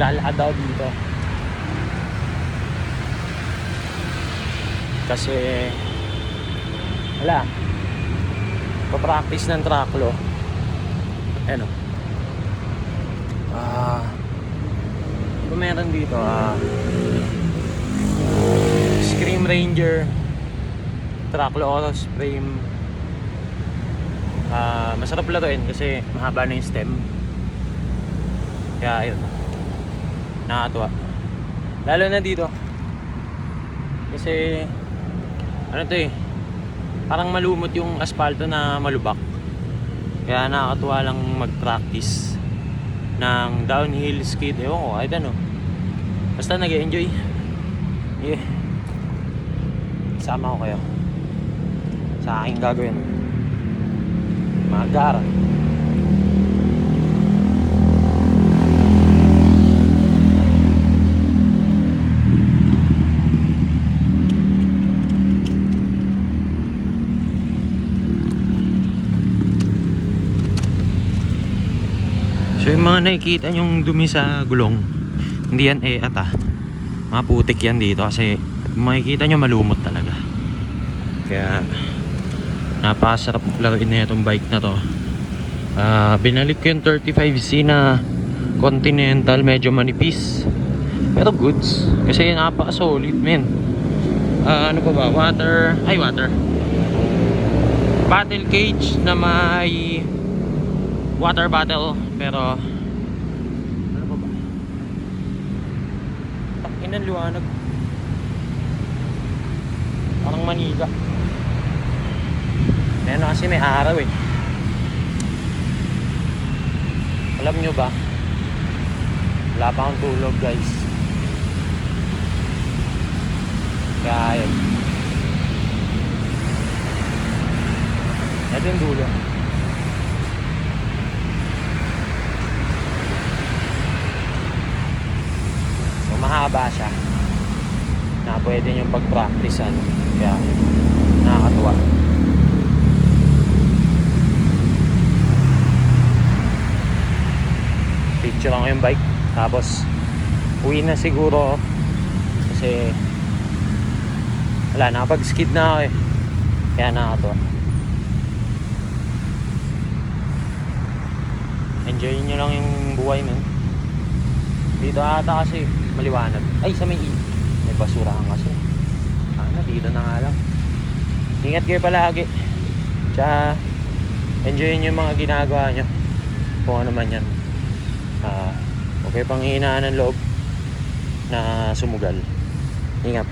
maglalakad daw dito. Kasi wala, pa-practice ng tracklo. Ano? Kung meron dito, Scream Ranger Tracklo Auto Frame. Masarap laruin kasi mahaba na yung stem. Kaya ayun, nakakatuwa. Lalo na dito kasi ano to eh, parang malumot yung asfalto na malubak. Kaya nakakatuwa lang mag-practice ng downhill skid. Ewan ko, I don't know. Basta nag-enjoy. Yeah. Sama ko kayo sa aking gagawin. Magar. So yung mga nakikita yung dumi sa gulong, hindi yan mga putik yan dito kasi makikita nyo malumot talaga. Kaya napakasarap laruin na itong bike na to. Binalik ko yung 35C na Continental, medyo manipis pero goods kasi napaka-solid men. Ano pa ba? Water battle cage na may water bottle. Pero ano pa ba? Takin ng liwanag. Parang Manila. Ano kasi may araw eh. Alam nyo ba? Wala pa akong tulog guys. Kaya yun. Ito yung dulo. So mahaba siya na pwede nyo pag-practicean. Kaya nakakatuwa. Picture lang yung bike. Tapos uwi na siguro kasi wala, nakapag-skid na ako eh. Kaya nakakatuwa. Enjoy nyo lang yung buhay man. Dito ata kasi maliwanag. Ay, sa may basurahan kasi. Dito na nga lang. Ingat kayo palagi. Tsaka enjoy nyo yung mga ginagawa nyo. Kung ano man yan. Okay pang hihinaan ng loob na sumugal. Ingat.